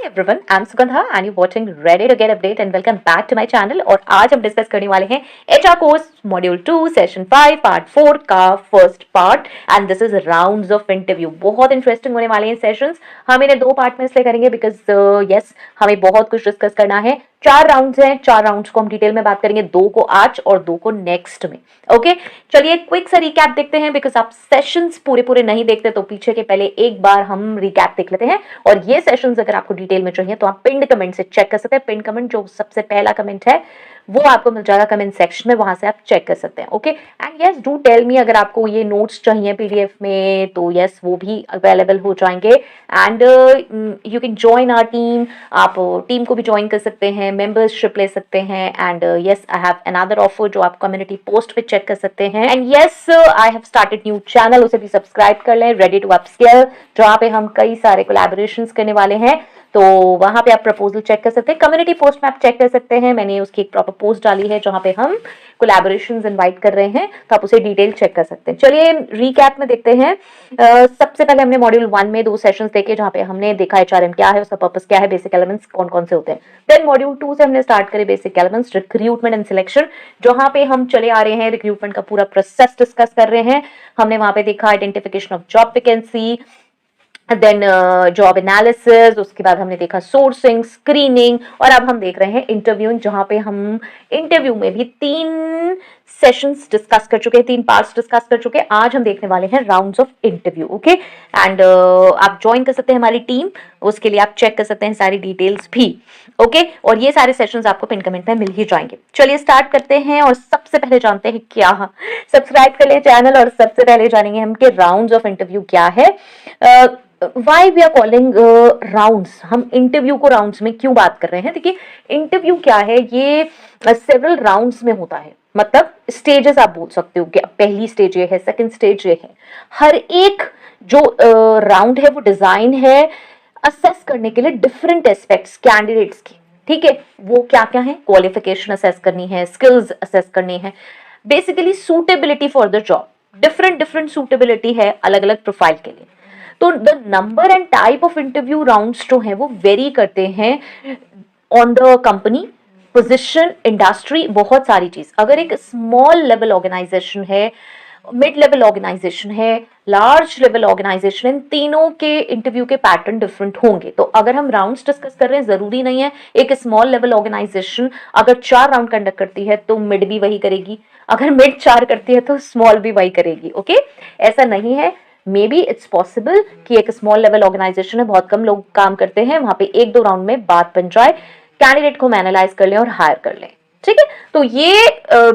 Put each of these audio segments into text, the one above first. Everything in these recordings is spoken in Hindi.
everyone, I'm Sugandha and you're watching Ready to Get Update and welcome back to my channel। और आज हम डिस्कस करने वाले हैं HR course module 2 session 5 part 4 का first part and this is rounds of interview. बहुत इंटरेस्टिंग होने वाले हैं सेशंस। हम इन्हें 2 पार्ट में इसलिए करेंगे बिकॉज यस हमें बहुत कुछ डिस्कस करना है। 4 राउंड्स हैं, 4 राउंड्स को हम डिटेल में बात करेंगे, 2 को आज और 2 को नेक्स्ट में। ओके चलिए क्विक सा रिकैप देखते हैं बिकॉज आप सेशंस पूरे नहीं देखते तो पीछे के पहले एक बार हम रिकैप देख लेते हैं। और ये सेशंस अगर आपको डिटेल में चाहिए तो आप पिंड कमेंट से चेक कर सकते हैं। पिंड कमेंट जो सबसे पहला कमेंट है वो आपको मिल जाएगा कमेंट सेक्शन में, वहां से आप चेक कर सकते हैं। Okay and yes do tell me अगर आपको ये नोट्स चाहिए पीडीएफ में तो यस वो भी अवेलेबल हो जाएंगे and you can join our team. आप टीम को भी ज्वाइन कर सकते हैं, मेंबरशिप ले सकते हैं and yes I have another offer जो आप कम्युनिटी पोस्ट पे चेक कर सकते हैं। And yes I have started new channel, उसे भी सब्सक्राइब कर लें, रेडी टू अपस्केल, जहाँ पे हम कई सारे कोलैबोरेशंस करने वाले हैं। तो वहां पे आप प्रपोजल चेक कर सकते हैं, कम्युनिटी पोस्ट में आप चेक कर सकते हैं। मैंने उसकी एक प्रॉपर पोस्ट डाली है जहां पे हम कोलैबोरेशंस इनवाइट कर रहे हैं, तो आप उसे डिटेल चेक कर सकते हैं। चलिए रीकैप में देखते हैं। सबसे पहले हमने मॉड्यूल 1 में 2 सेशंस देखे जहां पे हमने देखा एचआरएम क्या है, उसका पर्पस क्या है, बेसिक एलिमेंट्स कौन कौन से होते हैं। देन मॉड्यूल 2 से हमने स्टार्ट करे basic elements, recruitment and selection, जहां पे हम चले आ रहे हैं, रिक्रूटमेंट का पूरा प्रोसेस डिस्कस कर रहे हैं। हमने वहां पे देखा identification of job vacancy, then job analysis, उसके बाद हमने देखा सोर्सिंग, स्क्रीनिंग, और अब हम देख रहे हैं इंटरव्यूइंग, जहां पे हम इंटरव्यू में भी 3 सेशंस डिस्कस कर चुके हैं, 3 पार्ट्स डिस्कस कर चुके हैं। आज हम देखने वाले हैं rounds of interview. Okay and आप ज्वाइन कर सकते हैं हमारी टीम, उसके लिए आप चेक कर सकते हैं सारी डिटेल्स भी। ओके और ये सारे सेशंस आपको पिन कमेंट में मिल ही जाएंगे। चलिए स्टार्ट करते हैं और सबसे पहले जानते हैं क्या, सब्सक्राइब कर ले चैनल और सबसे पहले जानेंगे हम कि राउंड्स ऑफ इंटरव्यू क्या है। Why we are calling rounds, हम इंटरव्यू को राउंड्स में क्यों बात कर रहे हैं। देखिए इंटरव्यू क्या है, ये सेवरल राउंड्स में होता है, मतलब स्टेजेस आप बोल सकते हो कि पहली स्टेज ये है, सेकंड स्टेज ये है। हर एक जो राउंड है वो डिजाइन है असेस करने के लिए डिफरेंट एस्पेक्ट्स कैंडिडेट्स की, ठीक है। वो क्या क्या है, क्वालिफिकेशन असेस करनी है, स्किल्स असेस करनी है, basically suitability for the job, different suitability है अलग अलग प्रोफाइल के लिए। तो the number and type of interview rounds जो है वो वेरी करते हैं on the company, position, industry, बहुत सारी चीज। अगर एक स्मॉल लेवल ऑर्गेनाइजेशन है, मिड लेवल ऑर्गेनाइजेशन है, लार्ज लेवल ऑर्गेनाइजेशन, इन तीनों के इंटरव्यू के पैटर्न डिफरेंट होंगे। तो अगर हम राउंड्स डिस्कस कर रहे हैं, जरूरी नहीं है एक स्मॉल लेवल ऑर्गेनाइजेशन अगर 4 राउंड कंडक्ट करती है तो मिड भी वही करेगी, अगर मिड 4 करती है तो स्मॉल भी वही करेगी। ओके ऐसा नहीं है, मे बी इट्स पॉसिबल कि एक स्मॉल लेवल ऑर्गेनाइजेशन है, बहुत कम लोग काम करते हैं, वहां पे 1-2 राउंड में बात बन जाए, कैंडिडेट को हम एनालाइज कर लें और हायर कर लें, ठीक है। तो ये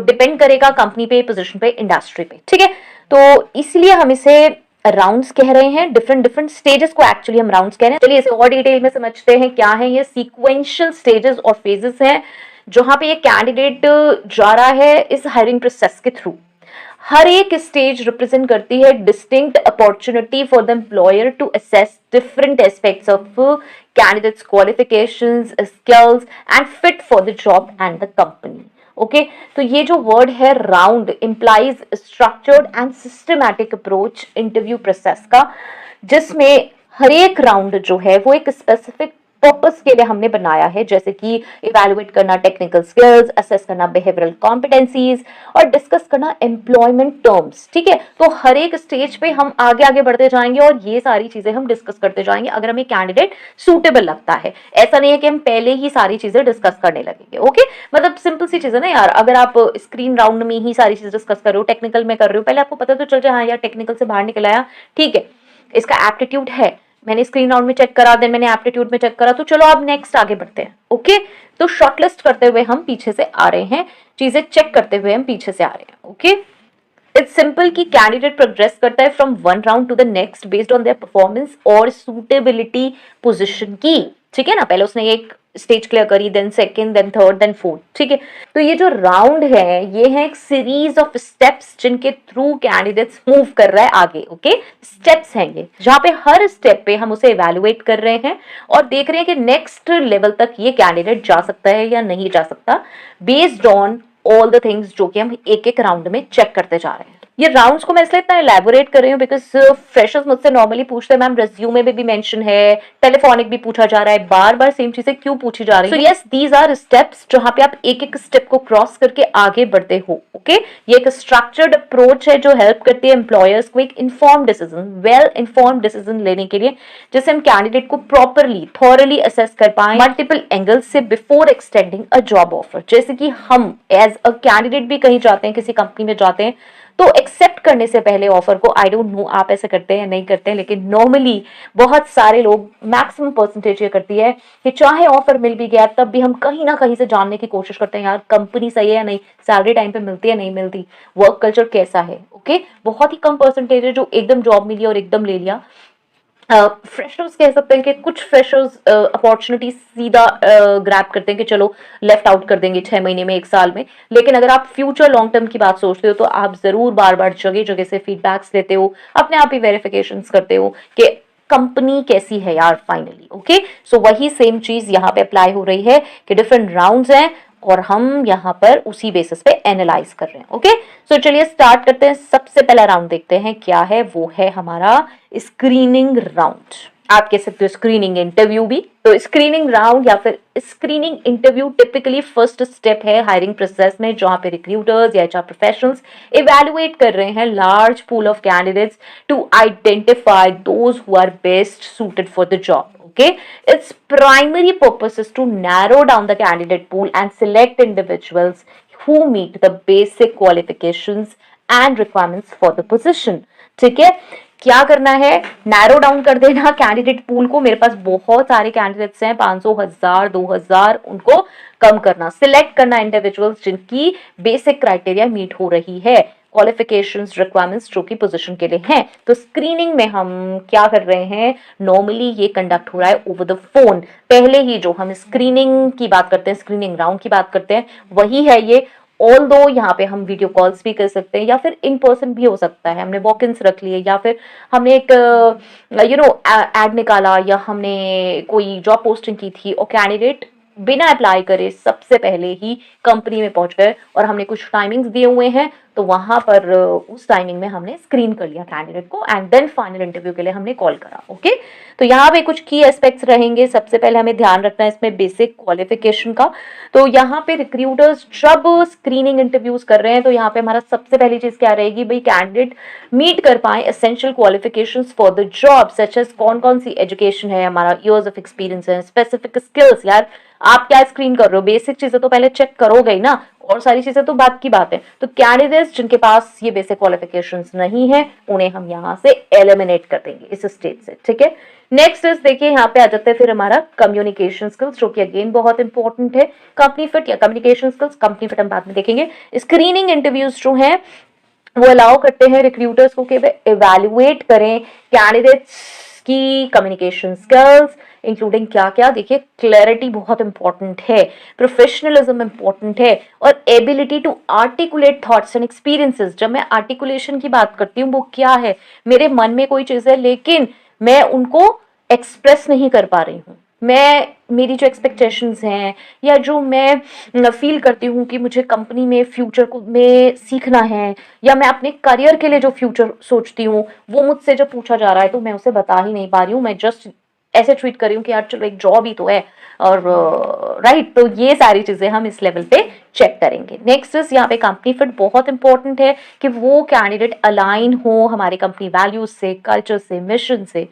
डिपेंड करेगा कंपनी पे, पोजीशन पे, इंडस्ट्री पे, ठीक है। तो इसलिए हम इसे राउंड्स कह रहे हैं, डिफरेंट स्टेजेस को एक्चुअली हम राउंड्स कह रहे हैं। चलिए इसे और डिटेल में समझते हैं क्या है ये। सीक्वेंशियल स्टेजेस और फेजेस हैं जहां पे ये कैंडिडेट जा रहा है इस हायरिंग प्रोसेस के थ्रू। हर एक स्टेज रिप्रेजेंट करती है distinct opportunity for the employer to assess different aspects of candidates qualifications, skills and fit for the job and the company. Okay तो ये जो वर्ड है round implies structured and systematic approach interview process का, जिसमें हर एक राउंड जो है वो एक स्पेसिफिक पर्पस के लिए हमने बनाया है, जैसे कि इवैल्यूएट करना टेक्निकल स्किल्स, असेस करना बिहेवियरल कॉम्पिटेंसीज और डिस्कस करना एम्प्लॉयमेंट टर्म्स, ठीक है। तो हर एक स्टेज पे हम आगे बढ़ते जाएंगे और ये सारी चीजें हम डिस्कस करते जाएंगे अगर हमें कैंडिडेट सूटेबल लगता है। ऐसा नहीं है कि हम पहले ही सारी चीजें डिस्कस करने लगेंगे। ओके मतलब सिंपल सी चीज है ना यार, अगर आप स्क्रीन राउंड में ही सारी चीजें डिस्कस कर रहे हो, टेक्निकल में कर रहे हो, पहले आपको पता तो चल जाए हाँ यार टेक्निकल से बाहर निकल आया, ठीक है, इसका एप्टीट्यूड है, मैंने स्क्रीन राउंड में चेक करा, देन मैंने एप्टीट्यूड में चेक करा, तो चलो अब नेक्स्ट आगे बढ़ते हैं। ओके तो शॉर्टलिस्ट करते हुए हम पीछे से आ रहे हैं, चीजें चेक करते हुए हम पीछे से आ रहे हैं। ओके इट्स सिंपल कि कैंडिडेट प्रोग्रेस करता है from one round to the next based on their performance और सूटेबिलिटी पोजीशन की, ठीक है ना। पहले उसने एक स्टेज क्लियर करी, then second, then third, then fourth, ठीक है। तो ये जो राउंड है ये है एक सीरीज ऑफ स्टेप्स जिनके थ्रू कैंडिडेट्स मूव कर रहा है आगे। ओके स्टेप्स हैं ये, जहां पे हर स्टेप पे हम उसे इवैल्यूएट कर रहे हैं और देख रहे हैं कि नेक्स्ट लेवल तक ये कैंडिडेट जा सकता है या नहीं जा सकता, based on all the things जो कि हम एक एक राउंड में चेक करते जा रहे हैं। ये राउंड्स को मैं इसलिए इतना एलैबोरेट कर रही हूँ बिकॉज फ्रेशर्स मुझसे नॉर्मली पूछते हैं मैम रेज्यूमे में भी मेंशन है, टेलीफोनिक भी पूछा जा रहा है, बार बार सेम चीजें क्यों पूछी जा रही है। So yes, these are steps जहां पे आप एक एक स्टेप को क्रॉस करके आगे बढ़ते हो। ओके, ये एक स्ट्रक्चर्ड अप्रोच है जो हेल्प करती है एम्प्लॉयर्स को एक inform decision, well inform decision लेने के लिए, जिससे हम कैंडिडेट को प्रॉपरली थॉरली असेस कर पाए मल्टीपल एंगल्स से before extending a job offer. जैसे कि हम एज अ कैंडिडेट भी कहीं जाते हैं, किसी कंपनी में जाते हैं, तो एक्सेप्ट करने से पहले ऑफर को, आई डोंट नो आप ऐसा करते हैं या नहीं करते हैं, लेकिन नॉर्मली बहुत सारे लोग, मैक्सिमम परसेंटेज ये करती है कि चाहे ऑफर मिल भी गया तब भी हम कहीं ना कहीं से जानने की कोशिश करते हैं यार कंपनी सही है या नहीं, सैलरी टाइम पे मिलती है नहीं मिलती, वर्क कल्चर कैसा है। ओके, बहुत ही कम परसेंटेज है जो एकदम जॉब मिली और एकदम ले लिया। फ्रेशर्स कह सकते हैं कि कुछ फ्रेशर्स अपॉर्चुनिटी सीधा ग्रैब करते हैं कि चलो लेफ्ट आउट कर देंगे 6 महीने में, 1 साल में। लेकिन अगर आप फ्यूचर लॉन्ग टर्म की बात सोचते हो तो आप जरूर बार बार जगह जगह से फीडबैक्स लेते हो, अपने आप ही वेरिफिकेशंस करते हो कि कंपनी कैसी है यार फाइनली। ओके, सो वही सेम चीज यहाँ पे अप्लाई हो रही है कि डिफरेंट राउंड्स हैं और हम यहाँ पर उसी बेसिस पे एनालाइज कर रहे हैं। ओके, सो चलिए स्टार्ट करते हैं। सबसे पहला राउंड देखते हैं क्या है, वो है हमारा स्क्रीनिंग राउंड। आप कह सकते हो स्क्रीनिंग इंटरव्यू भी। तो स्क्रीनिंग राउंड या फिर screening interview typically first step है हायरिंग प्रोसेस में, जहां पे रिक्रूटर्स या एचआर प्रोफेशनल्स इवैल्यूएट कर रहे हैं large pool of candidates to identify those who are best suited for the job. Okay, its primary purpose is to narrow down the candidate pool and select individuals who meet the basic qualifications and requirements for the position. ठीक है, क्या करना है, नैरो डाउन कर देना कैंडिडेट पूल को। मेरे पास बहुत सारे कैंडिडेट्स हैं, 500, 1000, 2000, उनको कम करना, सिलेक्ट करना इंडिविजुअल्स जिनकी बेसिक क्राइटेरिया मीट हो रही है, क्वालिफिकेशंस, रिक्वायरमेंट्स जो कि पोजीशन के लिए हैं। तो स्क्रीनिंग में हम क्या कर रहे हैं, नॉर्मली ये कंडक्ट हो रहा है ओवर द फोन। पहले ही जो हम स्क्रीनिंग की बात करते हैं, स्क्रीनिंग राउंड की बात करते हैं, वही है ये। ऑल दो यहाँ पे हम वीडियो कॉल्स भी कर सकते हैं या फिर इन पर्सन भी हो सकता है, हमने वॉक इन्स रख लिए या फिर हमने एक एड निकाला या हमने कोई जॉब पोस्टिंग की थी और कैंडिडेट बिना अप्लाई करे सबसे पहले ही कंपनी में पहुंच गए और हमने कुछ टाइमिंग्स दिए हुए हैं, तो वहां पर उस टाइमिंग में हमने स्क्रीन कर लिया कैंडिडेट को एंड देन फाइनल इंटरव्यू के लिए हमने कॉल करा। ओके, तो यहाँ पे कुछ की एस्पेक्ट्स रहेंगे। सबसे पहले हमें ध्यान रखना है इसमें बेसिक क्वालिफिकेशन का। तो यहाँ पे रिक्रूटर्स जब स्क्रीनिंग इंटरव्यूज कर रहे हैं तो यहाँ पे हमारा सबसे पहली चीज क्या रहेगी, भाई कैंडिडेट मीट कर पाए essential qualifications for the job, such as कौन कौन सी एजुकेशन है, हमारा ईयर्स ऑफ एक्सपीरियंस है, स्पेसिफिक स्किल्स। यार आप क्या स्क्रीन कर रहे हो, बेसिक चीजें तो पहले चेक करोगे ही ना, और सारी चीजें तो बात की बात है। तो कैंडिडेट्स जिनके पास ये बेसिक क्वालिफिकेशंस नहीं है उन्हें हम यहाँ से एलिमिनेट कर देंगे इस स्टेज से। ठीक है, नेक्स्ट इज देखिए यहाँ पे आ जाता है फिर हमारा कम्युनिकेशन स्किल्स, जो कि अगेन बहुत इंपॉर्टेंट है। कंपनी फिट या कम्युनिकेशन स्किल्स, कंपनी फिट हम बाद में देखेंगे। स्क्रीनिंग इंटरव्यूज जो हैं वो अलाउ करते हैं रिक्रूटर्स को कि वे इवैल्यूएट करें कैंडिडेट्स की कम्युनिकेशन स्किल्स, इंक्लूडिंग क्या क्या, देखिए क्लैरिटी बहुत इंपॉर्टेंट है, प्रोफेशनलिज्म इंपॉर्टेंट है, और ability to articulate thoughts and experiences. जब मैं आर्टिकुलेशन की बात करती हूँ, वो क्या है, मेरे मन में कोई चीज है लेकिन मैं उनको एक्सप्रेस नहीं कर पा रही हूँ, मैं मेरी जो एक्सपेक्टेशंस हैं या जो मैं फील करती हूँ कि मुझे कंपनी में फ्यूचर को में सीखना है या मैं अपने करियर के लिए जो फ्यूचर सोचती हूँ, वो मुझसे जब पूछा जा रहा है तो मैं उसे बता ही नहीं पा रही हूँ, मैं जस्ट ऐसे ट्वीट कर रही हूँ कि यार चलो एक जॉब ही तो है, और राइट। तो ये सारी चीजें हम इस लेवल पे चेक करेंगे। नेक्स्ट इज यहाँ पे कंपनी फिट बहुत इंपॉर्टेंट है कि वो कैंडिडेट अलाइन हो हमारे कंपनी वैल्यूज से, कल्चर से, मिशन से।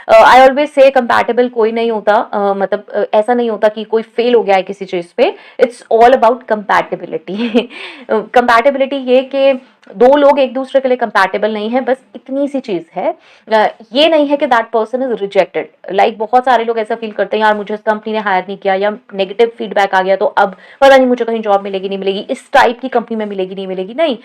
आई ऑलवेज से कंपैटिबल कोई नहीं होता, मतलब ऐसा नहीं होता कि कोई फेल हो गया है किसी चीज पे, it's all about compatibility. Compatibility ये कि दो लोग एक दूसरे के लिए कंपैटिबल नहीं है, बस इतनी सी चीज है। ये नहीं है कि that person is rejected. Like बहुत सारे लोग ऐसा फील करते हैं यार मुझे कंपनी ने हायर नहीं किया या नेगेटिव फीडबैक आ गया तो अब पता नहीं मुझे कहीं जॉब मिलेगी नहीं मिलेगी, इस टाइप की कंपनी में मिलेगी नहीं मिलेगी। नहीं,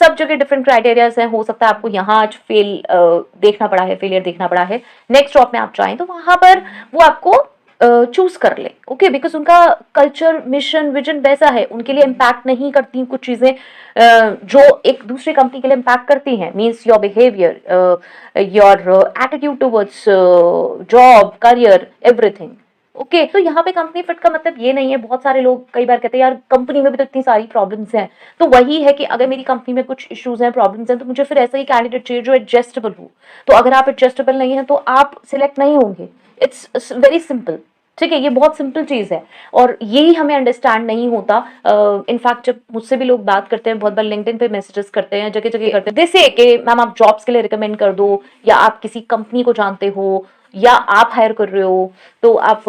सब जगह डिफरेंट क्राइटेरियाज हैं, हो सकता है आपको यहाँ आज देखना पड़ा है, फेलियर देखना पड़ा है, नेक्स्ट जॉब में आप चाहें तो वहां पर वो आपको चूज कर ले। ओके, बिकॉज उनका कल्चर, मिशन, विजन वैसा है, उनके लिए इम्पैक्ट नहीं करती कुछ चीजें जो एक दूसरी कंपनी के लिए इम्पैक्ट करती हैं। Means your behaviour, your attitude towards job, career, everything. Okay तो यहाँ पे कंपनी फिट का मतलब ये नहीं है, बहुत सारे लोग कई बार कहते हैं यार कंपनी में भी तो इतनी सारी प्रॉब्लम्स हैं, तो वही है कि अगर मेरी कंपनी में कुछ इश्यूज हैं, प्रॉब्लम्स हैं, तो मुझे फिर ऐसा ही कैंडिडेट चाहिए जो एडजस्टेबल हो। तो अगर आप एडजस्टेबल नहीं है तो आप सिलेक्ट नहीं होंगे। इट्स वेरी सिंपल, ठीक है, ये बहुत सिंपल चीज है और यही हमें अंडरस्टैंड नहीं होता। इनफैक्ट जब मुझसे भी लोग बात करते हैं, बहुत बार लिंक्डइन पे मैसेजेस करते हैं, जगह जगह करते हैं, जैसे कि मैम आप जॉब्स के लिए रिकमेंड कर दो, या आप किसी कंपनी को जानते हो, या आप हायर कर रहे हो तो आप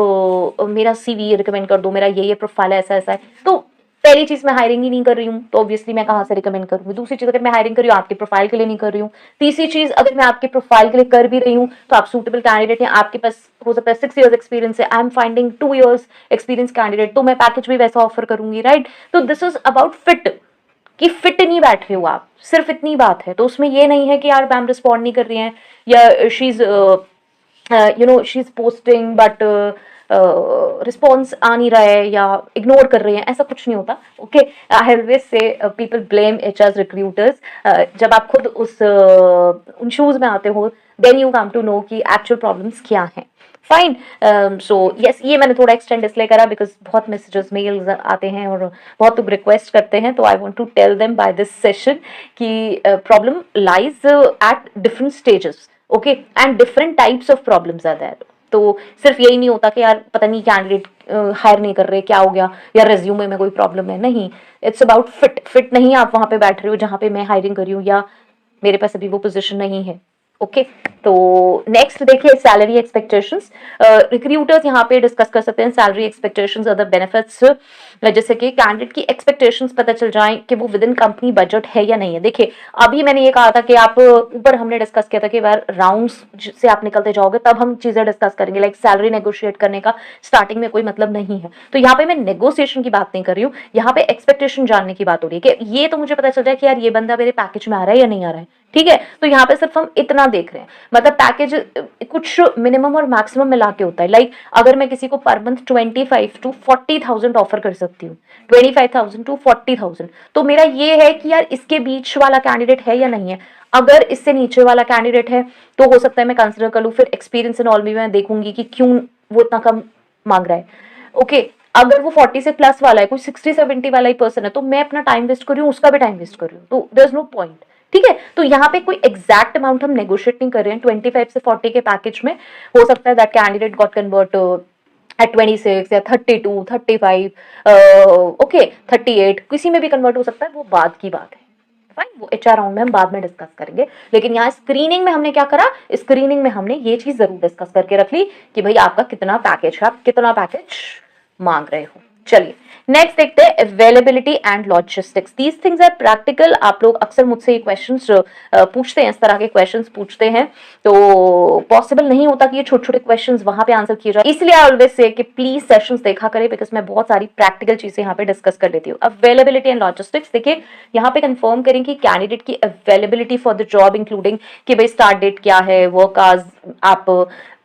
मेरा सीवी रिकमेंड कर दो, मेरा ये प्रोफाइल है, ऐसा ऐसा है। तो पहली चीज मैं हायरिंग ही नहीं कर रही हूँ, तो ऑब्वियसली मैं कहाँ से रिकमेंड करूंगी। दूसरी चीज, अगर मैं हायरिंग कर रही हूँ आपके प्रोफाइल के लिए नहीं कर रही हूँ। तीसरी चीज, अगर मैं आपके प्रोफाइल के लिए कर भी रही हूँ तो आप सूटेबल कैंडिडेट हैं, आपके पास हो सकता है 6 years एक्सपीरियंस है, I am finding 2 years experience candidate, तो मैं पैकेज भी वैसा ऑफर करूंगी, राइट। तो दिस इज अबाउट फिट, कि फिट नहीं बैठ रहे हो आप, सिर्फ इतनी बात है। तो उसमें ये नहीं है कि यार मैम रिस्पॉन्ड नहीं कर रही हैं, या she is she is posting but response आ नहीं रहा है, या इग्नोर कर रही हैं, ऐसा कुछ नहीं होता। Okay, I always say people blame HR recruiters. जब आप खुद उन शूज में आते हो then you come to know कि एक्चुअल प्रॉब्लम्स क्या हैं। फाइन, सो यस, ये मैंने थोड़ा एक्सटेंड इसलिए करा बिकॉज बहुत मैसेजेस मेल्स आते हैं और बहुत लोग रिक्वेस्ट करते हैं, तो I want to tell them by this session कि problem lies at different stages, okay, and different types of problems are there. तो सिर्फ यही नहीं होता कि यार पता नहीं कैंडिडेट हायर नहीं कर रहे, क्या हो गया, या रेज्यूमे में कोई प्रॉब्लम है, नहीं। इट्स अबाउट फिट नहीं आप वहां पे बैठ रहे हो जहां पे मैं हायरिंग कर रही हूँ, या मेरे पास अभी वो पोजीशन नहीं है। ओके, तो नेक्स्ट देखिए सैलरी एक्सपेक्टेशंस। रिक्रूटर्स यहाँ पे डिस्कस कर सकते हैं सैलरी एक्सपेक्टेशंस, अदर बेनिफिट्स, जैसे कि कैंडिडेट की एक्सपेक्टेशंस पता चल जाए कि वो विद इन कंपनी बजट है या नहीं है। देखिए अभी मैंने ये कहा था कि आप ऊपर हमने डिस्कस किया था कि बार राउंड्स से आप निकलते जाओगे तब हम चीजें डिस्कस करेंगे, लाइक सैलरी नेगोशिएट करने का स्टार्टिंग में कोई मतलब नहीं है। तो यहाँ पे मैं नेगोशिएशन की बात नहीं कर रही हूँ, यहाँ पे एक्सपेक्टेशन जानने की बात हो रही है कि ये तो मुझे पता चल जाए कि यार ये बंदा मेरे पैकेज में आ रहा है या नहीं आ रहा है, ठीक है। तो यहाँ पे सिर्फ हम इतना देख रहे हैं, मतलब पैकेज कुछ मिनिमम और मैक्सिमम मिला के होता है। लाइक अगर मैं किसी को पर मंथ 25 to 40,000 ऑफर कर सकती हूँ, 25,000 to 40,000, तो मेरा ये है कि यार इसके बीच वाला कैंडिडेट है या नहीं है। अगर इससे नीचे वाला कैंडिडेट है तो हो सकता है मैं कंसिडर कर लूँ, फिर एक्सपीरियंस एंड ऑल भी मैं देखूंगी कि क्यों वो इतना कम मांग रहा है। ओके, अगर वो 40 से प्लस वाला है, कोई 60-70 वाला ही पर्सन है, तो मैं अपना टाइम वेस्ट कर रही हूँ, उसका भी टाइम वेस्ट कर रही हूँ, तो देयर इज नो पॉइंट, ठीक है। तो यहाँ पे कोई एग्जैक्ट अमाउंट हम नेगोशिएट नहीं कर रहे हैं। 25 से 40 के पैकेज में हो सकता है that candidate got convert at 26 या 32, 35, ओके 38, किसी में भी कन्वर्ट हो सकता है, वो बाद की बात है। फाइन, वो एचआर राउंड में हम बाद में डिस्कस करेंगे। लेकिन यहाँ स्क्रीनिंग में हमने क्या करा, स्क्रीनिंग में हमने ये चीज जरूर डिस्कस करके रख ली कि भाई आपका कितना पैकेज है, आप कितना पैकेज मांग रहे हो। चलिए नेक्स्ट देखते हैं availability and logistics. These things are practical. आप लोग अक्सर मुझसे ये क्वेश्चंस पूछते हैं, इस तरह के क्वेश्चंस पूछते हैं, तो पॉसिबल नहीं होता कि ये छोटे छोटे क्वेश्चंस वहां पे आंसर किए जाए, इसलिए आई ऑलवेज से कि प्लीज सेशंस देखा करें, बिकॉज मैं बहुत सारी प्रैक्टिकल चीजें यहाँ पे डिस्कस कर लेती हूँ। अवेलेबिलिटी एंड लॉजिस्टिक्स देखिए यहाँ पे कंफर्म करें कि कैंडिडेट की availability for the job including कि भाई स्टार्ट डेट क्या है, वर्क आवर्स, आप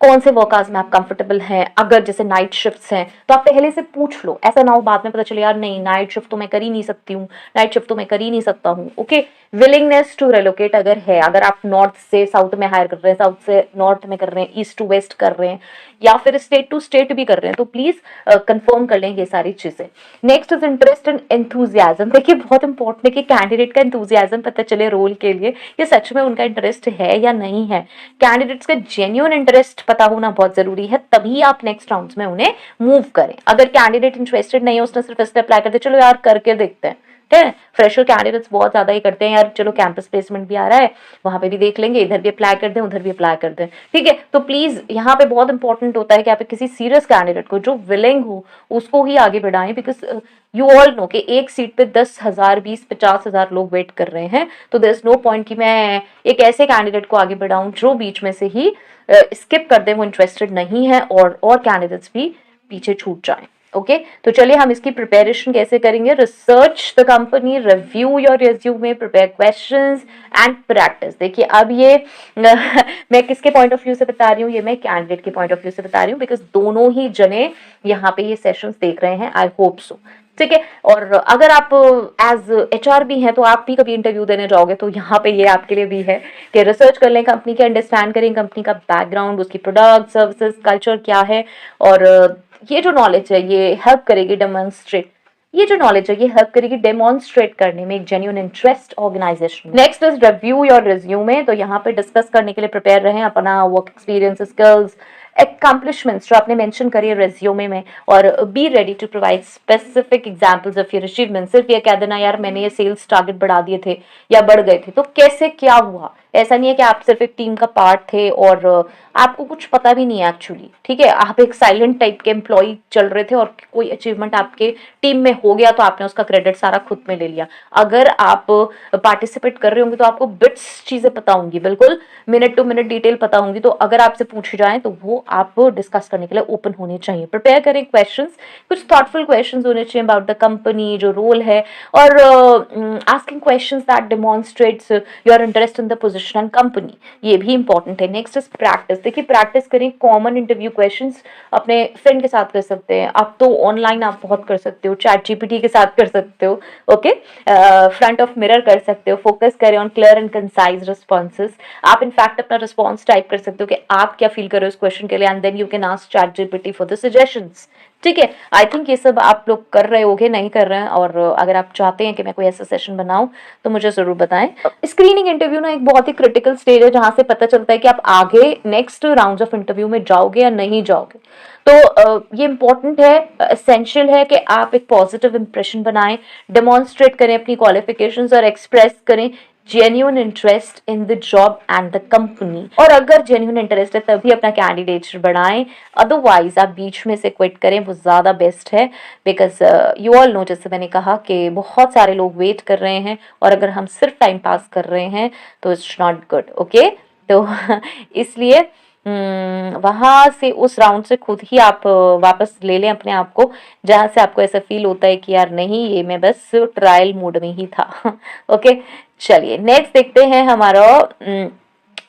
कौन से वर्क आवर्स में आप कंफर्टेबल हैं। अगर जैसे नाइट शिफ्ट्स हैं तो आप पहले से पूछ लो, ऐसा ना हो बाद में पता चले यार नहीं नाइट शिफ्ट तो मैं कर ही नहीं सकती हूँ, नाइट शिफ्ट तो मैं कर ही नहीं सकता हूँ। ओके, विलिंगनेस टू रिलोकेट अगर है, अगर आप नॉर्थ से साउथ में हायर कर रहे हैं, साउथ से नॉर्थ में कर रहे हैं, ईस्ट टू वेस्ट कर रहे हैं, या फिर स्टेट टू स्टेट भी कर रहे हैं, तो प्लीज कंफर्म कर लें ये सारी चीजें। Next is interest and enthusiasm. देखिए बहुत इंपॉर्टेंट है कि कैंडिडेट का एंथुजियाज्म पता चले रोल के लिए, ये सच में उनका इंटरेस्ट है या नहीं है। कैंडिडेट्स का जेन्युइन इंटरेस्ट पता होना बहुत जरूरी है, तभी आप नेक्स्ट राउंड्स में उन्हें मूव करें। अगर कैंडिडेट इंटरेस्टेड नहीं है, उसने सिर्फ इसलिए अप्लाई कर दिया चलो यार करके देखते हैं, ठीक है। फ्रेशर कैंडिडेट्स बहुत ज्यादा ही करते हैं यार, चलो कैंपस प्लेसमेंट भी आ रहा है, वहां पे भी देख लेंगे, इधर भी अप्लाई कर दें उधर भी अप्लाई कर दें, ठीक है। तो प्लीज यहाँ पे बहुत इंपॉर्टेंट होता है कि आप किसी सीरियस कैंडिडेट को जो विलिंग हो उसको ही आगे बढ़ाएं, बिकॉज यू ऑल नो कि एक सीट पे 10,000, 20-50,000 लोग वेट कर रहे हैं, तो देयर इज नो पॉइंट कि मैं एक ऐसे कैंडिडेट को आगे बढ़ाऊं जो बीच में से ही स्किप कर दें, वो इंटरेस्टेड नहीं है, और कैंडिडेट्स भी पीछे छूट जाएं। ओके, तो चलिए हम इसकी प्रिपरेशन कैसे करेंगे। Research the company, review your resume, prepare questions and practice. देखिए अब ये मैं किसके पॉइंट ऑफ व्यू से बता रही हूँ, ये मैं कैंडिडेट के पॉइंट ऑफ व्यू से बता रही हूँ, बिकॉज दोनों ही जने यहाँ पे ये सेशंस देख रहे हैं, आई होप सो, ठीक है। और अगर आप एज एचआर भी हैं तो आप भी कभी इंटरव्यू देने जाओगे तो यहाँ पे ये आपके लिए भी है कि रिसर्च कर लें कंपनी के, अंडरस्टैंड करें कंपनी का बैकग्राउंड, उसकी प्रोडक्ट सर्विसेज कल्चर क्या है। और ये जो नॉलेज है ये हेल्प करेगी डेमोन्स्ट्रेट करने में एक genuine interest organisation. Next is review your resume. तो यहाँ पे डिस्कस करने के लिए प्रिपेयर रहें अपना वर्क एक्सपीरियंस, स्किल्स, accomplishments जो आपने मेंशन करी है रेज्यूमे में, और be ready to provide specific examples of your achievement. सिर्फ ये कह देना यार मैंने ये सेल्स टारगेट बढ़ा दिए थे या बढ़ गए थे, तो कैसे क्या हुआ, ऐसा नहीं है कि आप सिर्फ एक टीम का पार्ट थे और आपको कुछ पता भी नहीं है एक्चुअली। ठीक है, आप एक साइलेंट टाइप के एम्प्लॉय चल रहे थे और कोई अचीवमेंट आपके टीम में हो गया तो आपने उसका क्रेडिट सारा खुद में ले लिया। अगर आप पार्टिसिपेट कर रहे होंगे तो आपको बिट्स चीजें पता होंगी, बिल्कुल मिनट टू मिनट डिटेल पता होंगी, तो अगर आपसे पूछी जाए तो वो आप डिस्कस करने के लिए ओपन होने चाहिए। प्रिपेयर करें क्वेश्चंस, कुछ थॉटफुल क्वेश्चंस होने चाहिए अबाउट द कंपनी, जो रोल है, और asking questions that demonstrates your interest in the position and company, ये भी इंपॉर्टेंट है। Next is practice. देखिए प्रैक्टिस करें कॉमन इंटरव्यू क्वेश्चंस, अपने फ्रेंड के साथ कर सकते हैं आप, तो ऑनलाइन आप बहुत कर सकते हो, चैट जीपीटी के साथ कर सकते हो, ओके, फ्रंट ऑफ मिरर कर सकते हो। फोकस करें on clear and concise responses. आप इनफैक्ट अपना रिस्पॉन्स टाइप कर सकते हो कि आप क्या फील कर रहे हो इस क्वेश्चन के लिए, and then you can ask ChatGPT for the suggestions. ठीक है, आई थिंक ये सब आप लोग कर रहे होगे, नहीं कर रहे हैं, और अगर आप चाहते हैं कि मैं कोई ऐसा सेशन बनाऊं तो मुझे जरूर बताएं। स्क्रीनिंग इंटरव्यू ना एक बहुत ही क्रिटिकल स्टेज है जहां से पता चलता है कि आप आगे नेक्स्ट राउंड ऑफ इंटरव्यू में जाओगे या नहीं जाओगे। तो ये इंपॉर्टेंट है, एसेंशियल है कि आप एक पॉजिटिव इंप्रेशन बनाएं, डेमोन्स्ट्रेट करें अपनी क्वालिफिकेशंस और एक्सप्रेस करें genuine interest in the job and the company. और अगर जेन्युइन इंटरेस्ट है तभी अपना कैंडिडेट बढ़ाएं, अदरवाइज आप बीच में से क्विट करें, वो ज़्यादा बेस्ट है। बिकॉज यू ऑल नो, जैसे मैंने कहा कि बहुत सारे लोग वेट कर रहे हैं और अगर हम सिर्फ टाइम पास कर रहे हैं तो इट्स नॉट गुड, ओके। तो इसलिए वहां से उस राउंड से खुद ही आप वापस ले लें अपने आप को, जहां से आपको ऐसा फील होता है कि यार नहीं, ये मैं बस ट्रायल मोड में ही था। ओके, चलिए नेक्स्ट देखते हैं। हमारा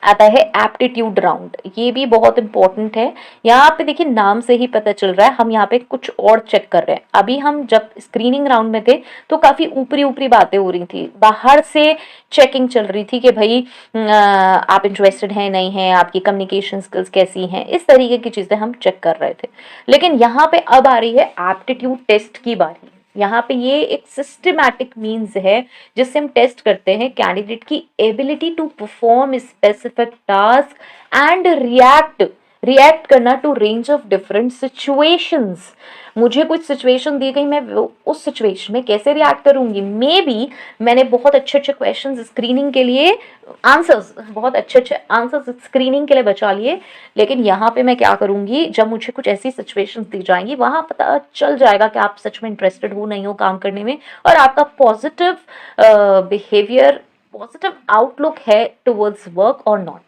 आता है एप्टीट्यूड राउंड। ये भी बहुत इंपॉर्टेंट है। यहाँ पे देखिए नाम से ही पता चल रहा है हम यहाँ पे कुछ और चेक कर रहे हैं। अभी हम जब स्क्रीनिंग राउंड में थे तो काफी ऊपरी ऊपरी बातें हो रही थी, बाहर से चेकिंग चल रही थी कि भाई आप इंटरेस्टेड हैं नहीं हैं, आपकी कम्युनिकेशन स्किल्स कैसी हैं, इस तरीके की चीजें हम चेक कर रहे थे। लेकिन यहाँ पे अब आ रही है एप्टीट्यूड टेस्ट की बारी। यहाँ पे ये एक सिस्टमैटिक मीन्स है जिससे हम टेस्ट करते हैं कैंडिडेट की ability to perform specific task and react करना to range of different situations. मुझे कुछ सिचुएशन दी गई, मैं उस सिचुएशन में कैसे रिएक्ट करूंगी। मे बी मैंने बहुत अच्छे अच्छे क्वेश्चन स्क्रीनिंग के लिए बहुत अच्छे आंसर्स स्क्रीनिंग के लिए बचा लिए, लेकिन यहाँ पे मैं क्या करूंगी, जब मुझे कुछ ऐसी सिचुएशंस दी जाएंगी वहां पता चल जाएगा कि आप सच में इंटरेस्टेड हो नहीं हो काम करने में, और आपका पॉजिटिव बिहेवियर, पॉजिटिव आउटलुक है टुवर्ड्स वर्क और नॉट।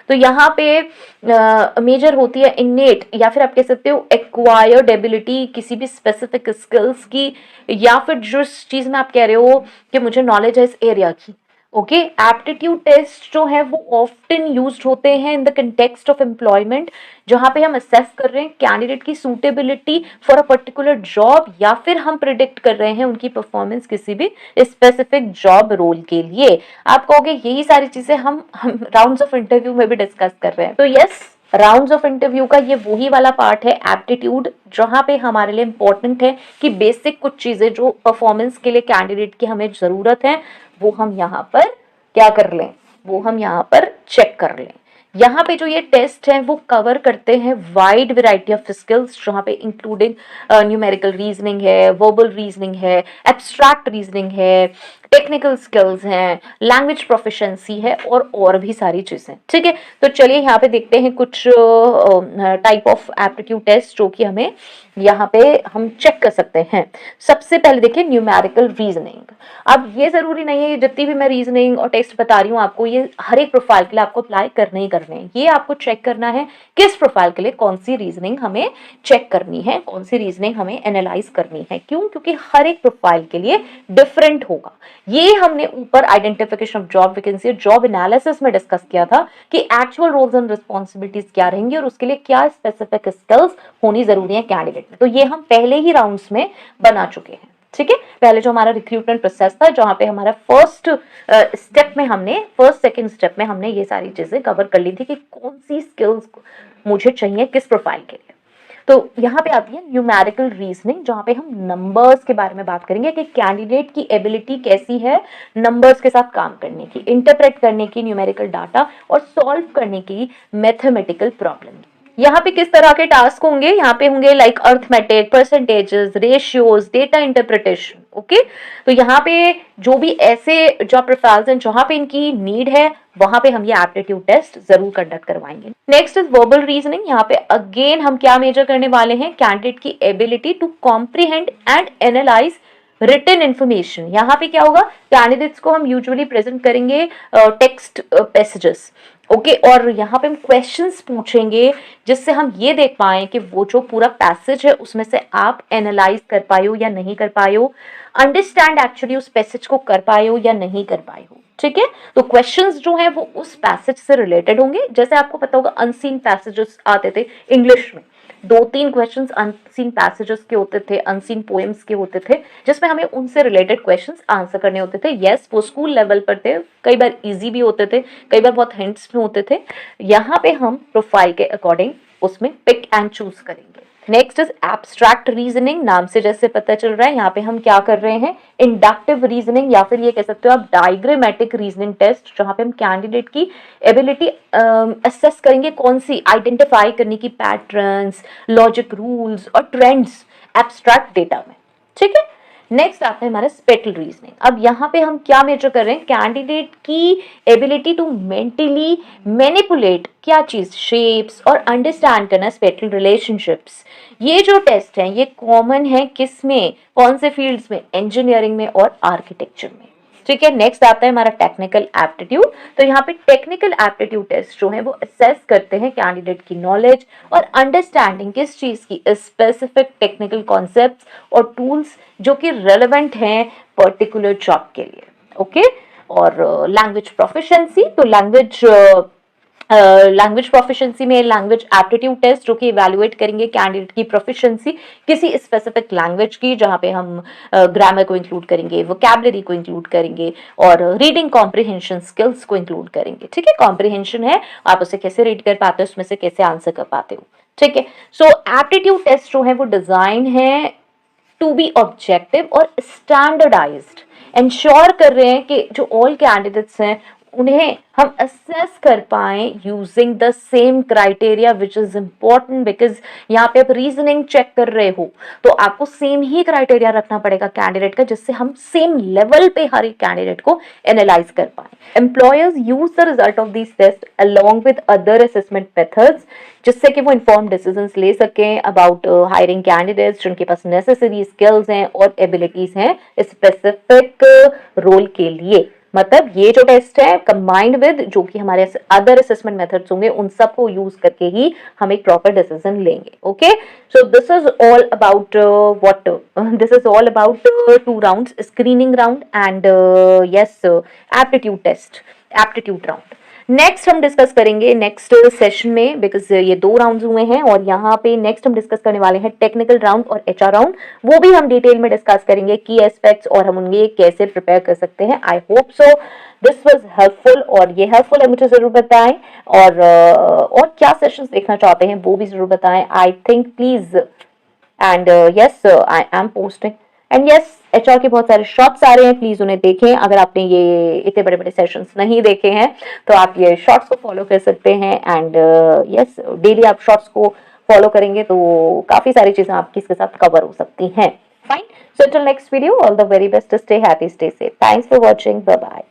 तो यहाँ पे मेजर होती है इनेट, या फिर आप कह सकते हो एक्वायर्ड एबिलिटी किसी भी स्पेसिफिक स्किल्स की, या फिर जिस चीज में आप कह रहे हो कि मुझे नॉलेज है इस एरिया की। ओके, एप्टीट्यूड टेस्ट जो है वो ऑफ्टन यूज्ड होते हैं in the context of employment, जहां पे हम असेस कर रहे हैं कैंडिडेट की suitability for a particular job, या फिर हम प्रिडिक्ट कर रहे हैं उनकी परफॉर्मेंस किसी भी स्पेसिफिक जॉब रोल के लिए। आप कहोगे यही सारी चीजें हम राउंड्स ऑफ इंटरव्यू में भी डिस्कस कर रहे हैं, तो यस, राउंड्स ऑफ इंटरव्यू का ये वही वाला पार्ट है एप्टीट्यूड, जहां पे हमारे लिए इंपॉर्टेंट है कि बेसिक कुछ चीजें जो परफॉर्मेंस के लिए कैंडिडेट की हमें जरूरत है वो हम यहाँ पर क्या कर लें, वो हम यहाँ पर चेक कर लें। यहाँ पे जो ये टेस्ट है वो कवर करते हैं वाइड वैरायटी ऑफ स्किल्स, जहाँ पे इंक्लूडिंग न्यूमेरिकल रीजनिंग है, वर्बल रीजनिंग है, एब्स्ट्रैक्ट रीजनिंग है, टेक्निकल स्किल्स हैं, लैंग्वेज प्रोफिशिएंसी है, और भी सारी चीजें। ठीक है, तो चलिए यहाँ पे देखते हैं कुछ टाइप ऑफ एप्टीट्यूड टेस्ट जो कि हमें यहाँ पे हम चेक कर सकते हैं। सबसे पहले देखिए न्यूमेरिकल रीजनिंग। अब ये जरूरी नहीं है जितनी भी मैं रीजनिंग और टेस्ट बता रही हूँ आपको ये हर एक प्रोफाइल के लिए आपको अप्लाई करने ही करने हैं। ये आपको चेक करना है किस प्रोफाइल के लिए कौन सी रीजनिंग हमें चेक करनी है, कौन सी रीजनिंग हमें एनालाइज करनी है। क्यों? क्योंकि हर एक प्रोफाइल के लिए डिफरेंट होगा। ये हमने ऊपर identification of job vacancy, job analysis में डिस्कस किया था कि एक्चुअल रोल्स एंड रिस्पॉन्सिबिलिटीज क्या रहेंगी और उसके लिए क्या स्पेसिफिक स्किल्स होनी जरूरी है कैंडिडेट में। तो ये हम पहले ही राउंड्स में बना चुके हैं। ठीक है। पहले जो हमारा रिक्रूटमेंट प्रोसेस था, जहाँ पे हमारा फर्स्ट सेकंड स्टेप में हमने ये सारी चीजें कवर कर ली थी कि कौन सी स्किल्स मुझे चाहिए किस प्रोफाइल के लिए। तो यहाँ पे आती है न्यूमेरिकल रीजनिंग, जहाँ पे हम नंबर्स के बारे में बात करेंगे कि कैंडिडेट की एबिलिटी कैसी है नंबर्स के साथ काम करने की, इंटरप्रेट करने की न्यूमेरिकल डाटा और सॉल्व करने की मैथमेटिकल प्रॉब्लम। यहाँ पे किस तरह के टास्क होंगे, यहाँ पे होंगे like arithmetic, percentages, ratios, data interpretation. Okay, तो यहाँ पे जो भी ऐसे जॉब प्रोफाइल्स हैं जहाँ पे इनकी नीड है, वहां पे हम ये एप्टीट्यूड टेस्ट जरूर कंडक्ट करवाएंगे। Next is verbal reasoning. यहाँ पे अगेन हम क्या मेजर करने वाले हैं, कैंडिडेट की ability to comprehend and analyse written information. यहाँ पे क्या होगा, कैंडिडेट्स को हम यूजुअली प्रेजेंट करेंगे टेक्स्ट पैसेजेस। ओके, और यहाँ पे हम क्वेश्चंस पूछेंगे जिससे हम ये देख पाए कि वो जो पूरा पैसेज है उसमें से आप एनालाइज कर पाए हो या नहीं कर पाए हो, अंडरस्टैंड एक्चुअली उस पैसेज को कर पाए हो या नहीं कर पाए हो। ठीक है, तो क्वेश्चंस जो हैं वो उस पैसेज से रिलेटेड होंगे। जैसे आपको पता होगा अनसीन पैसेजेस आते थे इंग्लिश में, 2-3 क्वेश्चंस अनसीन पैसेजेस के होते थे, अनसीन पोएम्स के होते थे, जिसमें हमें उनसे रिलेटेड क्वेश्चंस आंसर करने होते थे। यस, वो स्कूल लेवल पर थे, कई बार इजी भी होते थे, कई बार बहुत हिंट्स में होते थे। यहाँ पे हम प्रोफाइल के अकॉर्डिंग उसमें पिक एंड चूज करेंगे। Next is abstract reasoning. नाम से जैसे पता चल रहा है, यहाँ पे हम क्या कर रहे हैं, इंडक्टिव रीजनिंग, या फिर ये कह सकते हो आप डायग्रामेटिक रीजनिंग टेस्ट, जहाँ पे हम कैंडिडेट की एबिलिटी असेस करेंगे, कौन सी आइडेंटिफाई करने की पैटर्न्स, लॉजिक रूल्स और ट्रेंड्स एब्स्ट्रैक्ट डेटा में। ठीक है, नेक्स्ट आता है हमारा स्पेटल रीजनिंग। अब यहाँ पे हम क्या मेजर कर रहे हैं, कैंडिडेट की एबिलिटी टू मेंटली मैनिपुलेट क्या चीज, शेप्स और अंडरस्टैंड करना स्पेटल रिलेशनशिप्स। ये जो टेस्ट है ये कॉमन है किस में, कौन से फील्ड्स में, इंजीनियरिंग में और आर्किटेक्चर में। ठीक है, नेक्स्ट आता है हमारा टेक्निकल एप्टीट्यूड। तो यहाँ पे टेक्निकल एप्टीट्यूड टेस्ट जो है वो असेस करते हैं कैंडिडेट की नॉलेज और अंडरस्टैंडिंग किस चीज की, स्पेसिफिक टेक्निकल कॉन्सेप्ट्स और टूल्स जो कि रेलेवेंट हैं पर्टिकुलर जॉब के लिए। ओके, और लैंग्वेज प्रोफिशिएंसी, तो लैंग्वेज प्रोफिशिएंसी में लैंग्वेज एप्टीट्यूड टेस्ट जो कि इवैल्यूएट करेंगे कैंडिडेट की प्रोफिशिएंसी किसी स्पेसिफिक लैंग्वेज की, जहां पे हम ग्रामर को इंक्लूड करेंगे, वोकैबुलरी को इंक्लूड करेंगे और रीडिंग कॉम्प्रिहेंशन स्किल्स को इंक्लूड करेंगे। ठीक है, कॉम्प्रिहेंशन है आप उसे कैसे रीड कर पाते हो, उसमें से कैसे आंसर कर पाते हो। ठीक है, सो एप्टीट्यूड टेस्ट जो है वो डिजाइन है टू बी ऑब्जेक्टिव और स्टैंडर्डाइज्ड, इंश्योर कर रहे हैं कि जो ऑल कैंडिडेट्स हैं उन्हें हम असेस कर पाए using the same criteria, which is important because यहाँ पे आप रीजनिंग चेक कर रहे हो तो आपको सेम ही क्राइटेरिया रखना पड़ेगा कैंडिडेट का, जिससे हम सेम लेवल पे हर एक कैंडिडेट को एनालाइज कर पाए। Employers use the result of this test along with other assessment methods, जिससे कि वो इन्फॉर्म डिसीजंस ले सकें अबाउट हायरिंग कैंडिडेट्स जिनके पास नेसेसरी स्किल्स हैं और एबिलिटीज हैं स्पेसिफिक रोल के लिए। मतलब ये जो टेस्ट है कंबाइंड विद जो कि हमारे अदर असेसमेंट मेथड्स होंगे उन सबको यूज करके ही हम एक प्रॉपर डिसीजन लेंगे। Okay, so this is all about this is all about 2 rounds, screening round and yes aptitude test, aptitude round. Next हम डिस्कस करेंगे नेक्स्ट सेशन में, बिकॉज ये 2 राउंड्स हुए हैं और यहाँ पे नेक्स्ट हम डिस्कस करने वाले हैं टेक्निकल राउंड और एचआर राउंड। वो भी हम डिटेल में डिस्कस करेंगे की एस्पेक्ट्स और हम उनके कैसे प्रिपेयर कर सकते हैं। I hope so this was helpful, और ये हेल्पफुल है मुझे जरूर बताएं, और क्या सेशंस देखना चाहते हैं वो भी जरूर बताएं। I think please and yes I am posting and yes HR के बहुत सारे शॉर्ट्स आ रहे हैं, प्लीज उन्हें देखें। अगर आपने ये इतने बड़े बड़े सेशंस नहीं देखे हैं तो आप ये शॉर्ट्स को फॉलो कर सकते हैं एंड यस डेली आप शॉर्ट्स को फॉलो करेंगे तो काफी सारी चीजें आपकी इसके साथ कवर हो सकती हैं। Fine, so till next video, all the very best, stay happy, stay safe, thanks for watching, bye bye.